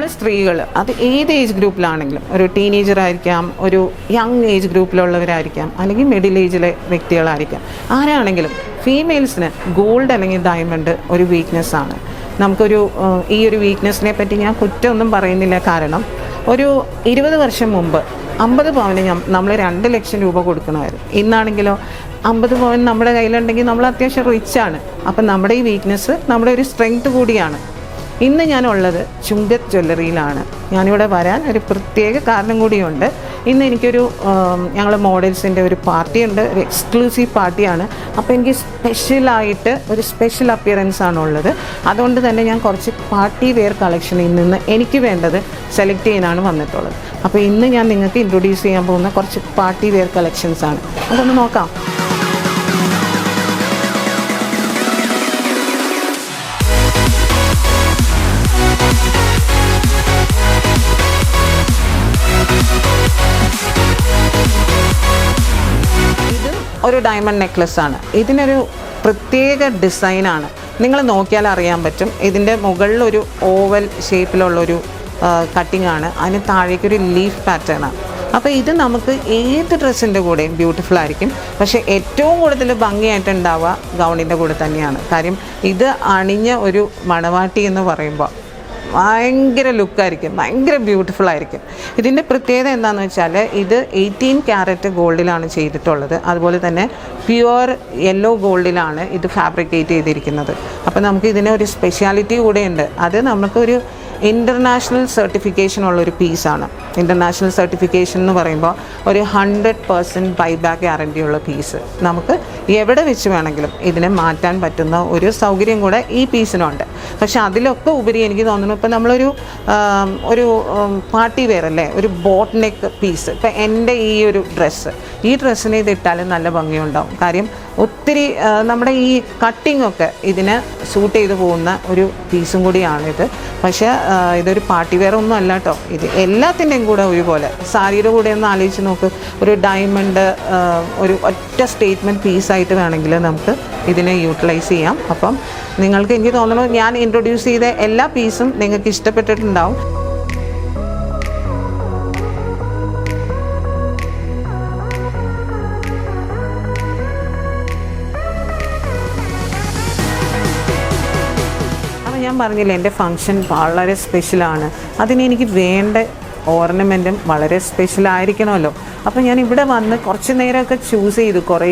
നമ്മൾ സ്ത്രീകൾ അത് ഏത് ഏജ് ഗ്രൂപ്പിലാണെങ്കിലും, ഒരു ടീനേജർ ആയിരിക്കാം, ഒരു യങ് ഏജ് ഗ്രൂപ്പിലുള്ളവരായിരിക്കാം, അല്ലെങ്കിൽ മിഡിൽ ഏജിലെ വ്യക്തികളായിരിക്കാം, ആരാണെങ്കിലും ഫീമെയിൽസിന് ഗോൾഡ് അല്ലെങ്കിൽ ഡയമണ്ട് ഒരു വീക്ക്നെസ്സാണ്. നമുക്കൊരു ഈ ഒരു വീക്ക്നെസ്സിനെ പറ്റി ഞാൻ കുറ്റമൊന്നും പറയുന്നില്ല. കാരണം ഒരു 20 വർഷം മുമ്പ് 50 പവന് നമ്മൾ 2 ലക്ഷം രൂപ കൊടുക്കണമായിരുന്നു. ഇന്നാണെങ്കിലോ 50 പവൻ നമ്മുടെ കയ്യിലുണ്ടെങ്കിൽ നമ്മൾ അത്യാവശ്യം റിച്ചാണ്. അപ്പം നമ്മുടെ ഈ വീക്ക്നെസ് നമ്മുടെ ഒരു സ്ട്രെങ്ത് കൂടിയാണ്. ഇന്ന് ഞാനുള്ളത് ചുങ്കത്ത് ജ്വല്ലറിയിലാണ്. ഞാനിവിടെ വരാൻ ഒരു പ്രത്യേക കാരണം കൂടിയുണ്ട്. ഇന്ന് എനിക്കൊരു ഞങ്ങൾ മോഡൽസിൻ്റെ ഒരു പാർട്ടിയുണ്ട്, ഒരു എക്സ്ക്ലൂസീവ് പാർട്ടിയാണ്. അപ്പോൾ എനിക്ക് സ്പെഷ്യലായിട്ട് ഒരു സ്പെഷ്യൽ അപ്പിയറൻസ് ആണുള്ളത്. അതുകൊണ്ട് തന്നെ ഞാൻ കുറച്ച് പാർട്ടി വെയർ കളക്ഷനിൽ നിന്ന് എനിക്ക് വേണ്ടത് സെലക്ട് ചെയ്യാനാണ് വന്നിട്ടുള്ളത്. അപ്പോൾ ഇന്ന് ഞാൻ നിങ്ങൾക്ക് ഇൻട്രൊഡ്യൂസ് ചെയ്യാൻ പോകുന്ന കുറച്ച് പാർട്ടി വെയർ കളക്ഷൻസാണ്. അതൊന്ന് നോക്കാം. ഒരു ഡയമണ്ട് നെക്ലസ് ആണ്. ഇതിനൊരു പ്രത്യേക ഡിസൈനാണ്. നിങ്ങൾ നോക്കിയാൽ അറിയാൻ പറ്റും. ഇതിൻ്റെ മുകളിലൊരു ഓവൽ ഷേപ്പിലുള്ളൊരു കട്ടിംഗ് ആണ്. അതിന് താഴേക്കൊരു ലീഫ് പാറ്റേൺ ആണ്. അപ്പോൾ ഇത് നമുക്ക് ഏത് ഡ്രസ്സിൻ്റെ കൂടെയും ബ്യൂട്ടിഫുൾ ആയിരിക്കും. പക്ഷേ ഏറ്റവും കൂടുതൽ ഭംഗിയായിട്ടുണ്ടാവുക ഗൗണിൻ്റെ കൂടെ തന്നെയാണ്. കാര്യം ഇത് അണിഞ്ഞ ഒരു മണവാട്ടി എന്ന് പറയുമ്പോൾ ഭയങ്കര ലുക്കായിരിക്കും, ഭയങ്കര ബ്യൂട്ടിഫുൾ ആയിരിക്കും. ഇതിൻ്റെ പ്രത്യേകത എന്താണെന്ന് വെച്ചാൽ ഇത് 18 ക്യാരറ്റ് ഗോൾഡിലാണ് ചെയ്തിട്ടുള്ളത്. അതുപോലെ തന്നെ പ്യുവർ യെല്ലോ ഗോൾഡിലാണ് ഇത് ഫാബ്രിക്കേറ്റ് ചെയ്തിരിക്കുന്നത്. അപ്പോൾ നമുക്ക് ഇതിന് ഒരു സ്പെഷ്യാലിറ്റി കൂടെയുണ്ട്. അത് നമുക്കൊരു ഇൻ്റർനാഷണൽ സർട്ടിഫിക്കേഷൻ ഉള്ളൊരു പീസാണ്. ഇൻ്റർനാഷണൽ സർട്ടിഫിക്കേഷൻ എന്ന് പറയുമ്പോൾ ഒരു 100% ബൈബാക്ക് ഗ്യാരണ്ടി ഉള്ള പീസ്. നമുക്ക് എവിടെ വെച്ച് വേണമെങ്കിലും ഇതിനെ മാറ്റാൻ പറ്റുന്ന ഒരു സൗകര്യം കൂടെ ഈ പീസിനുണ്ട്. പക്ഷെ അതിലൊക്കെ ഉപരി എനിക്ക് തോന്നുന്നു, ഇപ്പോൾ നമ്മളൊരു പാർട്ടി വെയർ അല്ലേ, ഒരു ബോട്ട് നെക്ക് പീസ്. ഇപ്പം എൻ്റെ ഈ ഡ്രസ്സിനെ ഇതിട്ടാലും നല്ല ഭംഗിയുണ്ടാവും. കാര്യം ഒത്തിരി നമ്മുടെ ഈ കട്ടിങ്ങൊക്കെ ഇതിന് സൂട്ട് ചെയ്ത് പോകുന്ന ഒരു പീസും കൂടിയാണിത്. പക്ഷേ ഇതൊരു പാർട്ടി വെയർ ഒന്നും അല്ല കേട്ടോ. ഇത് എല്ലാത്തിൻ്റെയും കൂടെ ഒരുപോലെ സാരിയുടെ കൂടെ ഒന്ന് ആലോചിച്ച് നോക്ക്. ഒരു ഡയമണ്ട് ഒരു ഒറ്റ സ്റ്റേറ്റ്മെൻറ്റ് പീസായിട്ട് വേണമെങ്കിൽ നമുക്ക് ഇതിനെ യൂട്ടിലൈസ് ചെയ്യാം. അപ്പം നിങ്ങൾക്ക് എനിക്ക് തോന്നുന്നു ഞാൻ ഇൻട്രൊഡ്യൂസ് ചെയ്ത എല്ലാ പീസും നിങ്ങൾക്ക് ഇഷ്ടപ്പെട്ടിട്ടുണ്ടാവും. ഞാൻ പറഞ്ഞില്ല, എൻ്റെ ഫങ്ഷൻ വളരെ സ്പെഷ്യലാണ്. അതിന് എനിക്ക് വേണ്ട ഓർണമെൻറ്റും വളരെ സ്പെഷ്യലായിരിക്കണമല്ലോ. അപ്പോൾ ഞാൻ ഇവിടെ വന്ന് കുറച്ച് നേരമൊക്കെ ചൂസ് ചെയ്തു. കുറേ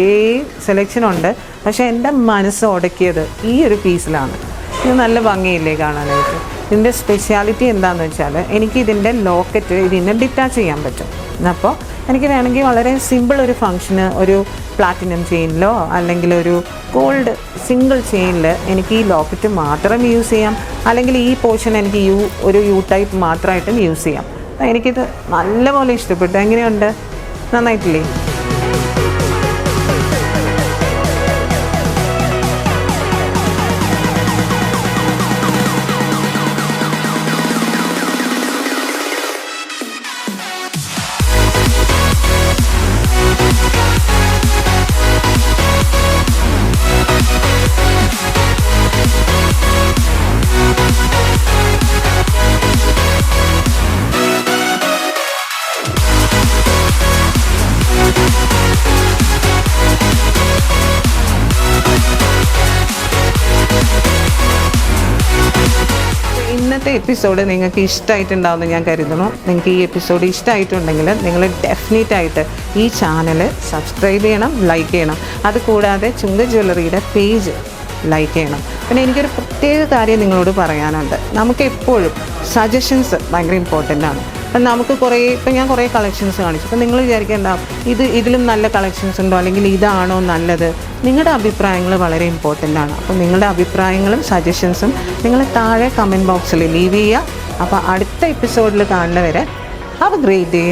സെലക്ഷനുണ്ട്. പക്ഷേ എൻ്റെ മനസ്സ് ഉടക്കിയത് ഈ ഒരു പീസിലാണ്. ഇത് നല്ല ഭംഗിയില്ലേ കാണാനായിട്ട്. ഇതിൻ്റെ സ്പെഷ്യാലിറ്റി എന്താണെന്ന് വെച്ചാൽ എനിക്കിതിൻ്റെ ലോക്കറ്റ് ഇതിനെ ഡിറ്റാച്ച് ചെയ്യാൻ പറ്റും. അപ്പോൾ എനിക്ക് വേണമെങ്കിൽ വളരെ സിമ്പിൾ ഒരു ഫങ്ഷന് ഒരു പ്ലാറ്റിനം ചെയിനിലോ അല്ലെങ്കിൽ ഒരു ഗോൾഡ് സിംഗിൾ ചെയിനിൽ എനിക്ക് ഈ ലോക്കറ്റ് മാത്രം യൂസ് ചെയ്യാം. അല്ലെങ്കിൽ ഈ പോർഷൻ എനിക്ക് ഒരു യു ടൈപ്പ് മാത്രമായിട്ടും യൂസ് ചെയ്യാം. എനിക്കിത് നല്ലപോലെ ഇഷ്ടപ്പെട്ടു. എങ്ങനെയുണ്ട്? നന്നായിട്ടില്ലേ? ഇന്നത്തെ എപ്പിസോഡ് നിങ്ങൾക്ക് ഇഷ്ടമായിട്ടുണ്ടാവുമെന്ന് ഞാൻ കരുതുന്നു. നിങ്ങൾക്ക് ഈ എപ്പിസോഡ് ഇഷ്ടമായിട്ടുണ്ടെങ്കിൽ നിങ്ങൾ ഡെഫിനറ്റായിട്ട് ഈ ചാനൽ സബ്സ്ക്രൈബ് ചെയ്യണം, ലൈക്ക് ചെയ്യണം. അതുകൂടാതെ ചുങ്കത്ത് ജ്വല്ലറിയുടെ പേജ് ലൈക്ക് ചെയ്യണം. പിന്നെ എനിക്കൊരു പ്രത്യേക കാര്യം നിങ്ങളോട് പറയാനുണ്ട്. നമുക്ക് എപ്പോഴും സജഷൻസ് ഭയങ്കര ഇമ്പോർട്ടൻ്റ് ആണ്. അപ്പം നമുക്ക് ഇപ്പം ഞാൻ കുറേ കളക്ഷൻസ് കാണിച്ചു. അപ്പം നിങ്ങൾ വിചാരിക്കേണ്ട ഇതിലും നല്ല കളക്ഷൻസ് ഉണ്ടോ, അല്ലെങ്കിൽ ഇതാണോ നല്ലത്? നിങ്ങളുടെ അഭിപ്രായങ്ങൾ വളരെ ഇമ്പോർട്ടൻ്റ് ആണ്. അപ്പം നിങ്ങളുടെ അഭിപ്രായങ്ങളും സജഷൻസും നിങ്ങൾ താഴെ കമൻറ്റ് ബോക്സിൽ ലീവ് ചെയ്യുക. അപ്പോൾ അടുത്ത എപ്പിസോഡിൽ കാണുന്നവരെ ഹാവ് എ ഗ്രേറ്റ് ഡേ.